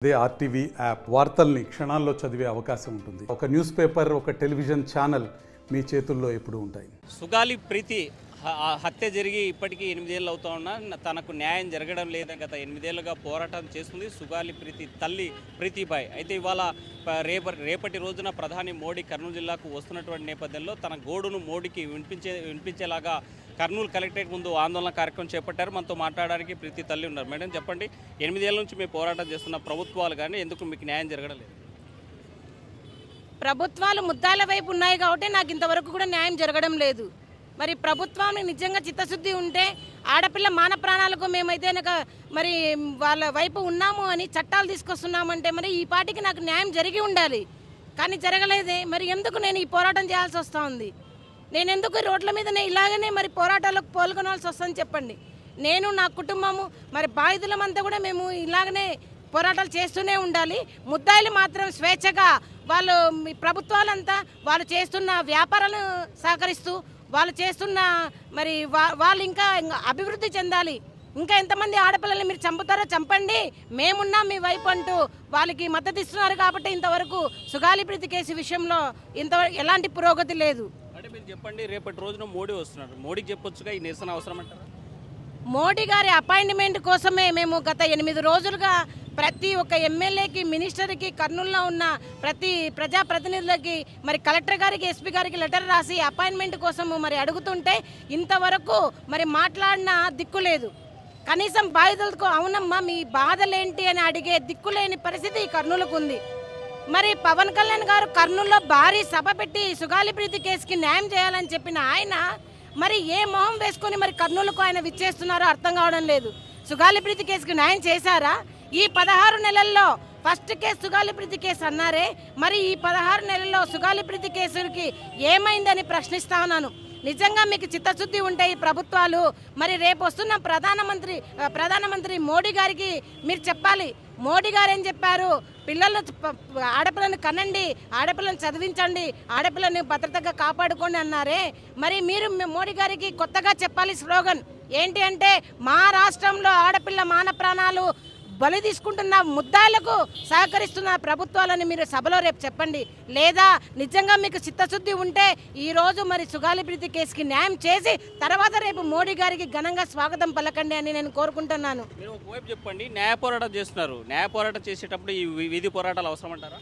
అదే RTV app వార్తల్ని క్షణాల్లో చదివే అవకాశం ఉంటుంది. ఒక న్యూస్ పేపర్, ఒక టెలివిజన్ ఛానల్ మీ చేతుల్లో ఎప్పుడూ ఉంటాయి. సుగాలి ప్రీతి హత్య జరిగి ఇప్పటికీ 8 ఏళ్ళు అవుతా ఉన్నా తనకు న్యాయం జరగడం లేదని గత 8 ఏళ్ళుగా పోరాటం చేస్తుంది సుగాలి ప్రీతి తల్లి ప్రీతిబాయ్. అయితే ఇవాళ రేపటి రోజున ప్రధాని మోడీ కర్నూలు జిల్లాకు వస్తున్నటువంటి నేపథ్యంలో తన గోడును మోడీకి వినిపించేలాగా కర్నూలు కలెక్టరేట్ ముందు ఆందోళన కార్యక్రమం చేపట్టారు. మనతో మాట్లాడడానికి ప్రీతి తల్లి ఉన్నారు. మేడం చెప్పండి, 8 ఏళ్ళ నుంచి మేము పోరాటం చేస్తున్న ప్రభుత్వాలు కానీ ఎందుకు మీకు న్యాయం జరగడం లేదు? ప్రభుత్వాలు ముద్దాల వైపు ఉన్నాయి కాబట్టి నాకు ఇంతవరకు కూడా న్యాయం జరగడం లేదు. మరి ప్రభుత్వానికి నిజంగా చిత్తశుద్ధి ఉంటే ఆడపిల్ల మాన ప్రాణాలకు మేమైతే మరి వాళ్ళ వైపు ఉన్నాము అని చట్టాలు తీసుకొస్తున్నామంటే మరి ఈ పార్టీకి నాకు న్యాయం జరిగి ఉండాలి. కానీ జరగలేదే. మరి ఎందుకు నేను ఈ పోరాటం చేయాల్సి వస్తూ ఉంది? నేను ఎందుకు రోడ్ల మీదనే ఇలాగనే మరి పోరాటాలకు పాల్గొనాల్సి వస్తుందని చెప్పండి. నేను నా కుటుంబము మరి బాధితులమంతా కూడా మేము ఇలాగనే పోరాటాలు చేస్తూనే ఉండాలి. ముద్దాయిలు మాత్రం స్వేచ్ఛగా వాళ్ళు ప్రభుత్వాలంతా వాళ్ళు చేస్తున్న వ్యాపారాలను సహకరిస్తూ వాళ్ళు చేస్తున్న మరి వాళ్ళు ఇంకా అభివృద్ధి చెందాలి. ఇంకా ఎంతమంది ఆడపిల్లల్ని మీరు చంపుతారో చంపండి, మేమున్నాం మీ వైపు అంటూ వాళ్ళకి మద్దతు ఇస్తున్నారు. కాబట్టి ఇంతవరకు సుగాలి ప్రీతి కేసు విషయంలో ఇంతవరకు ఎలాంటి పురోగతి లేదు. అంటే మీరు చెప్పండి, రేపటి రోజున మోడీ వస్తున్నారు, మోడీకి చెప్పొచ్చుగా ఈ నిరసన అవసరం అంటారా? మోడీ గారి అపాయింట్మెంట్ కోసమే మేము గత 8 రోజులుగా ప్రతి ఒక్క ఎమ్మెల్యేకి, మినిస్టర్కి, కర్నూలులో ఉన్న ప్రతి ప్రజాప్రతినిధులకి మరి కలెక్టర్ గారికి, ఎస్పీ గారికి లెటర్ రాసి అపాయింట్మెంట్ కోసము మరి అడుగుతుంటే ఇంతవరకు మరి మాట్లాడిన దిక్కు లేదు. కనీసం బాధితులకు అవునమ్మా మీ బాధలేంటి అని అడిగే దిక్కులేని పరిస్థితి కర్నూలుకు ఉంది. మరి పవన్ కళ్యాణ్ గారు కర్నూలులో భారీ సభ పెట్టి సుగాలి ప్రీతి కేసుకి న్యాయం చేయాలని చెప్పిన ఆయన మరి ఏ మొహం వేసుకొని మరి కర్నూలుకు ఆయన విచ్చేస్తున్నారో అర్థం కావడం లేదు. సుగాలి ప్రీతి కేసుకి న్యాయం చేశారా? ఈ 16 నెలల్లో ఫస్ట్ కేసు సుగాలి ప్రీతి కేసు అన్నారే, మరి ఈ 16 నెలల్లో సుగాలి ప్రీతి కేసుకి ఏమైందని ప్రశ్నిస్తా ఉన్నాను. నిజంగా మీకు చిత్తశుద్ధి ఉంటే ఈ ప్రభుత్వాలు మరి రేపు వస్తున్న ప్రధానమంత్రి మోడీ గారికి మీరు చెప్పాలి. మోడీ గారు ఏం చెప్పారు? ఆడపిల్లను కనండి, ఆడపిల్లను చదివించండి, ఆడపిల్లని భద్రతగా కాపాడుకోండి అన్నారే. మరి మీరు మోడీ గారికి కొత్తగా చెప్పాలి స్లోగన్ ఏంటి అంటే, మా రాష్ట్రంలో ఆడపిల్ల మాన ప్రాణాలు బలి తీసుకుంటున్న ముద్దాయిలకు సహకరిస్తున్న ప్రభుత్వాలని మీరు సభలో రేపు చెప్పండి. లేదా నిజంగా మీకు చిత్తశుద్ధి ఉంటే ఈరోజు మరి సుగాలి ప్రీతి కేసుకి న్యాయం చేసి తర్వాత రేపు మోడీ గారికి ఘనంగా స్వాగతం పలకండి అని నేను కోరుకుంటున్నాను. మీరు ఒకవైపు చెప్పండి, న్యాయ పోరాటం చేస్తున్నారు, న్యాయ పోరాటం చేసేటప్పుడు ఈ వీధి పోరాటాలు అవసరం అంటారా?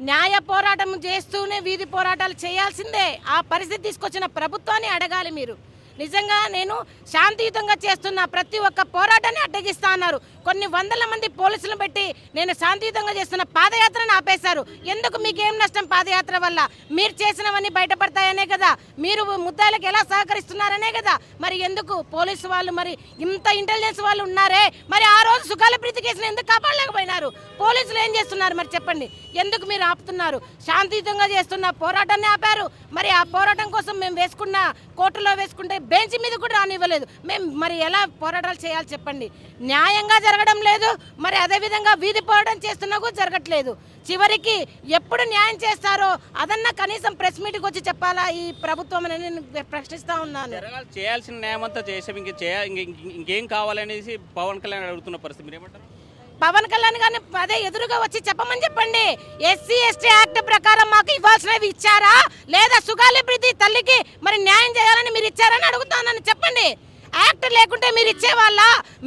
న్యాయ పోరాటం చేస్తూనే వీధి పోరాటాలు చేయాల్సిందే. ఆ పరిస్థితి తీసుకొచ్చిన ప్రభుత్వాన్ని అడగాలి మీరు. నిజంగా నేను శాంతియుతంగా చేస్తున్న ప్రతి ఒక్క పోరాటాన్ని అడ్డగిస్తా అన్నారు. కొన్ని వందల మంది పోలీసులను పెట్టి నేను శాంతియుతంగా చేస్తున్న పాదయాత్రను ఆపేశారు. ఎందుకు? మీకేం నష్టం పాదయాత్ర వల్ల? మీరు చేసినవన్నీ బయటపడతాయనే కదా, మీరు ముద్దాయిలకు ఎలా సహకరిస్తున్నారనే కదా. మరి ఎందుకు పోలీసు వాళ్ళు మరి ఇంత ఇంటెలిజెన్స్ వాళ్ళు ఉన్నారే, మరి ఆ రోజు సుగాలి ప్రీతి కేసును ఎందుకు కాపాడలేకపోయినారు? పోలీసులు ఏం చేస్తున్నారు మరి చెప్పండి? ఎందుకు మీరు ఆపుతున్నారు? శాంతియుతంగా చేస్తున్న పోరాటాన్ని ఆపారు. మరి ఆ పోరాటం కోసం మేము వేసుకున్న కోర్టులో వేసుకుంటే బెంచ్ మీద కూడా రానివ్వలేదు. మేము మరి ఎలా పోరాటాలు చేయాలి చెప్పండి? న్యాయంగా జరగడం లేదు. మరి అదేవిధంగా వీధి పోరాటం చేస్తున్నా కూడా జరగట్లేదు. చివరికి ఎప్పుడు న్యాయం చేస్తారో అదన్నా కనీసం ప్రెస్ మీట్కి వచ్చి చెప్పాలా ఈ ప్రభుత్వం అని నేను ప్రశ్నిస్తా ఉన్నాను. చేయాల్సిన న్యాయం అంతా చేసాం, ఇంకేం కావాలనేసి పవన్ కళ్యాణ్ అడుగుతున్న పరిస్థితి మీరేమంటారు? పవన్ కళ్యాణ్ గారిని అదే ఎదురుగా వచ్చి చెప్పమని చెప్పండి. ఎస్సీ ఎస్టీ యాక్ట్ ప్రకారం మాకు ఇవ్వాల్సినవి ఇచ్చారా, లేదా సుగాలి ప్రీతి తల్లికి మరి న్యాయం చేయాలని మీరు ఇచ్చారని అడుగుతానని చెప్పండి. యాక్ట్ లేకుంటే మీరు ఇచ్చేవాళ్ళ?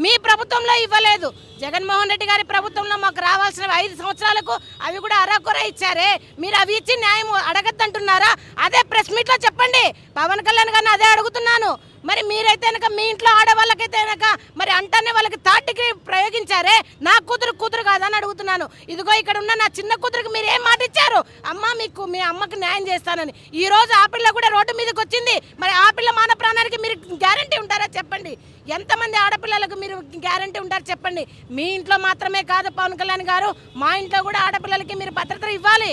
మీ ప్రభుత్వంలో ఇవ్వలేదు. జగన్మోహన్ రెడ్డి గారి ప్రభుత్వంలో మాకు రావాల్సిన 5 సంవత్సరాలకు అవి కూడా అరాకొర ఇచ్చారే. మీరు అవి ఇచ్చి న్యాయం అడగద్దంటున్నారా? అదే ప్రెస్ మీట్లో చెప్పండి. పవన్ కళ్యాణ్ గారిని అదే అడుగుతున్నాను. మరి మీరైతే కనుక మీ ఇంట్లో ఆడవాళ్ళకైతే కనుక మరి అంటానే వాళ్ళకి 3rd డిగ్రీ ప్రయోగించారే, నా కూతురు కాదని అడుగుతున్నాను. ఇదిగో ఇక్కడ ఉన్న నా చిన్న కూతురికి మీరు ఏం మాట ఇచ్చారు? అమ్మ మీకు మీ అమ్మకి న్యాయం చేస్తానని. ఈ రోజు ఆ పిల్ల కూడా రోడ్డు మీదకి వచ్చింది. మరి ఆ పిల్ల మాన ప్రాణానికి మీరు గ్యారంటీ ఉంటారా చెప్పండి? ఎంతమంది ఆడపిల్లలకు మీరు గ్యారంటీ ఉంటారు చెప్పండి? మీ ఇంట్లో మాత్రమే కాదు పవన్ కళ్యాణ్ గారు, మా ఇంట్లో కూడా ఆడపిల్లలకి మీరు భద్రత ఇవ్వాలి.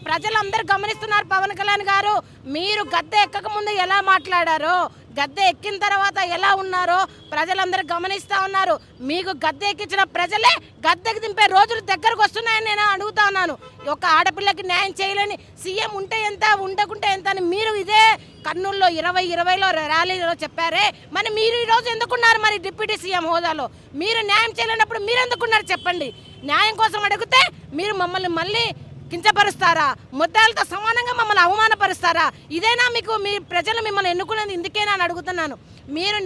ప్రజలందరూ గమనిస్తున్నారు. పవన్ కళ్యాణ్ గారు మీరు గద్దె ఎక్కక ముందు ఎలా మాట్లాడారో, గద్దె ఎక్కిన తర్వాత ఎలా ఉన్నారో ప్రజలందరూ గమనిస్తూ ఉన్నారు. మీకు గద్దె ఎక్కించిన ప్రజలే గద్దెకి దింపే రోజులు దగ్గరకు వస్తున్నాయని నేను అడుగుతా ఉన్నాను. ఒక ఆడపిల్లకి న్యాయం చేయలేని సీఎం ఉంటే ఎంత ఉండకుంటే ఎంత అని మీరు ఇదే కర్నూలులో 2020లో ర్యాలీలో చెప్పారే, మరి మీరు ఈరోజు ఎందుకున్నారు మరి డిప్యూటీ సీఎం హోదాలో? మీరు న్యాయం చేయలేనప్పుడు మీరు ఎందుకున్నారు చెప్పండి? న్యాయం కోసం అడిగితే మీరు మమ్మల్ని మళ్ళీ కించపరుస్తారా? ముద్దాలతో సమానంగా మమ్మల్ని అవమానపరుస్తారా? ఇదేనా మీకు మీ ప్రజలు మిమ్మల్ని ఎన్నుకునేది ఇందుకేనా అని అడుగుతున్నాను. మీరు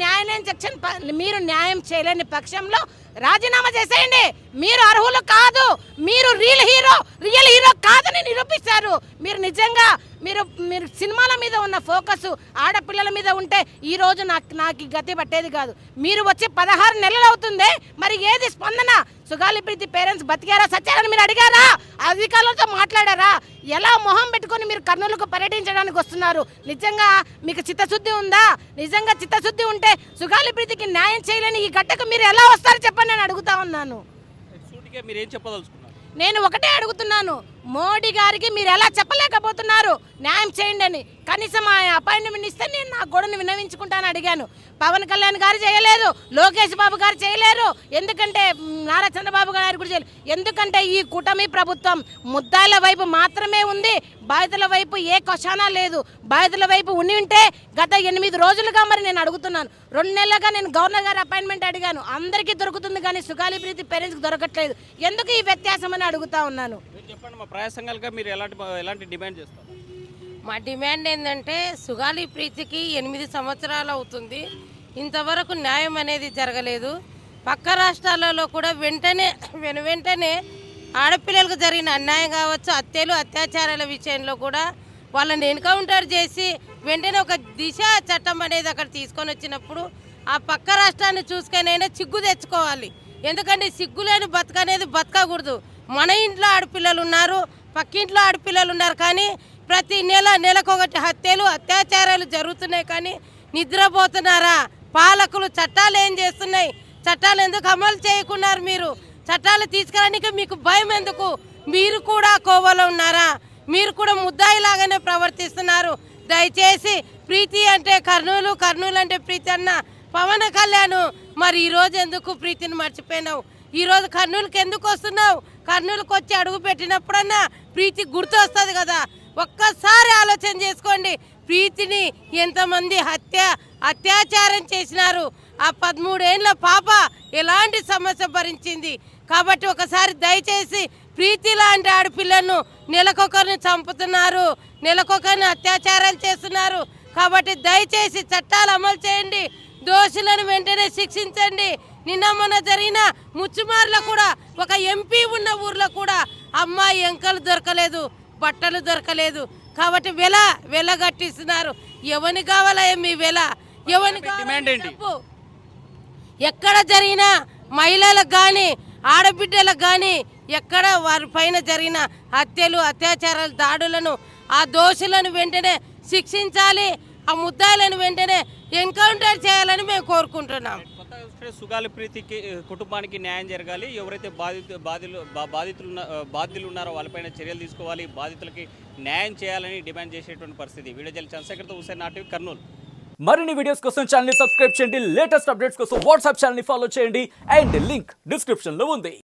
మీరు న్యాయం చేయలేని పక్షంలో రాజీనామా చేసేయండి. మీరు అర్హులు కాదు, మీరు రియల్ హీరో కాదని నిరూపించారు. మీరు నిజంగా మీరు సినిమాల మీద ఉన్న ఫోకస్ ఆడపిల్లల మీద ఉంటే ఈ రోజు నాకు గతి పట్టేది కాదు. మీరు వచ్చి 16 నెలలు అవుతుంది, మరి ఏది స్పందన? సుగాలి ప్రీతి పేరెంట్స్ బతికారా సచ్చారని మీరు అడిగారా? అధికారులతో మాట్లాడారా? ఎలా మొహం పెట్టుకొని మీరు కర్నూలుకు పర్యటించడానికి వస్తున్నారు? నిజంగా మీకు చిత్తశుద్ధి ఉందా? నిజంగా చిత్తశుద్ధి ఉంటే సుగాలి ప్రీతికి న్యాయం చేయలేని ఈ గడ్డకు మీరు ఎలా వస్తారు చెప్పండి నేను అడుగుతా ఉన్నాను. మీరేం చెప్పదలుచుకున్నారు? నేను ఒకటే అడుగుతున్నాను, మోడీ గారికి మీరు ఎలా చెప్పలేకపోతున్నారు న్యాయం చేయండి అని? కనీసం ఆ అపాయింట్మెంట్ ఇస్తే నేను నా గొడవని విన్నవించుకుంటాను అడిగాను. పవన్ కళ్యాణ్ గారు చేయలేదు, లోకేష్ బాబు గారు చేయలేరు, ఎందుకంటే నారా చంద్రబాబు గారు కూడా చేయలేదు. ఎందుకంటే ఈ కూటమి ప్రభుత్వం ముద్దాయిల వైపు మాత్రమే ఉంది, బాధితుల వైపు ఏ క్వశ్చనా లేదు. బాధితుల వైపు ఉని ఉంటే గత 8 రోజులుగా మరి నేను అడుగుతున్నాను. 2 నెలలుగా నేను గవర్నర్ గారు అపాయింట్మెంట్ అడిగాను, అందరికీ దొరుకుతుంది కానీ సుగాలి ప్రీతి పేరెంట్స్కి దొరకట్లేదు. ఎందుకు ఈ వ్యత్యాసం అని అడుగుతా ఉన్నాను. చెప్పండి, మా ప్రజా సంఘాలుగా మీరు ఎలాంటి డిమాండ్ చేస్తారు? మా డిమాండ్ ఏంటంటే సుగాలి ప్రీతికి 8 సంవత్సరాలు అవుతుంది, ఇంతవరకు న్యాయం అనేది జరగలేదు. పక్క రాష్ట్రాలలో కూడా వెంటనే ఆడపిల్లలకు జరిగిన అన్యాయం కావచ్చు, హత్యలు అత్యాచారాల విషయంలో కూడా వాళ్ళని ఎన్కౌంటర్ చేసి వెంటనే ఒక దిశ చట్టం అనేది అక్కడ తీసుకొని వచ్చినప్పుడు ఆ పక్క రాష్ట్రాన్ని చూసుకొనైనా సిగ్గు తెచ్చుకోవాలి. ఎందుకంటే సిగ్గులేని బతకనేది బతకకూడదు. మన ఇంట్లో ఆడపిల్లలు ఉన్నారు, పక్కింట్లో ఆడపిల్లలు ఉన్నారు, కానీ ప్రతి నెలకొకటి హత్యలు అత్యాచారాలు జరుగుతున్నాయి. కానీ నిద్రపోతున్నారా? పాలకులు చట్టాలు ఏం చేస్తున్నాయి? చట్టాలు ఎందుకు అమలు చేయకున్నారు? మీరు చట్టాలు తీసుకురానికి మీకు భయం ఎందుకు? మీరు కూడా కోవలో ఉన్నారా? మీరు కూడా ముద్దాయిలాగానే ప్రవర్తిస్తున్నారు. దయచేసి ప్రీతి అంటే కర్నూలు అంటే ప్రీతి అన్న పవన్ కళ్యాణ్ మరి ఈరోజు ఎందుకు ప్రీతిని మర్చిపోయినావు? ఈరోజు కర్నూలుకి ఎందుకు వస్తున్నావు? కర్నూలుకి వచ్చి అడుగు పెట్టినప్పుడన్నా ప్రీతి గుర్తు వస్తుంది కదా. ఒక్కసారి ఆలోచన చేసుకోండి, ప్రీతిని ఎంతమంది అత్యాచారం చేసినారు. ఆ 13 ఏళ్ళ పాప ఎలాంటి సమస్య భరించింది. కాబట్టి ఒకసారి దయచేసి ప్రీతి లాంటి ఆడపిల్లను నెలకొకరిని చంపుతున్నారు, నెలకొకరిని అత్యాచారాలు చేస్తున్నారు. కాబట్టి దయచేసి చట్టాలు అమలు చేయండి, దోషులను వెంటనే శిక్షించండి. నిన్న మొన్న జరిగిన ముచ్చుమార్లో కూడా ఒక ఎంపీ ఉన్న ఊర్లో కూడా అమ్మాయి ఎంకలు దొరకలేదు, బట్టలు దొరకలేదు. కాబట్టి వెల గట్టిస్తున్నారు. ఎవని కావాలా మీ వెల? ఎవని కావాలి? ఎక్కడ జరిగిన మహిళలకు కానీ ఆడబిడ్డలకు కానీ ఎక్కడ వారి పైన జరిగిన హత్యలు అత్యాచారాలు దాడులను ఆ దోషులను వెంటనే శిక్షించాలి, ఆ ముద్దాయిలను వెంటనే ఎన్కౌంటర్ చేయాలని మేము కోరుకుంటున్నాం. సుగాలి ప్రీతికి కుటుంబానికి న్యాయం జరగాలి. ఎవరైతే బాధితులు ఉన్నారో వాళ్ళపైన చర్యలు తీసుకోవాలి, బాధితులకి న్యాయం చేయాలని డిమాండ్ చేసేటువంటి పరిస్థితి. వీడియో జర్నలిస్ట్ చంద్రశేఖర్తో హుస్సేన్, నాటివి, కర్నూలు. మరిన్ని వీడియోస్ కోసం ఛానల్ ని సబ్స్క్రైబ్ చేయండి, లేటెస్ట్ అప్డేట్స్ కోసం వాట్సాప్ ఛానల్ ని ఫాలో చేయండి, అండ్ లింక్ డిస్క్రిప్షన్ లో ఉంది.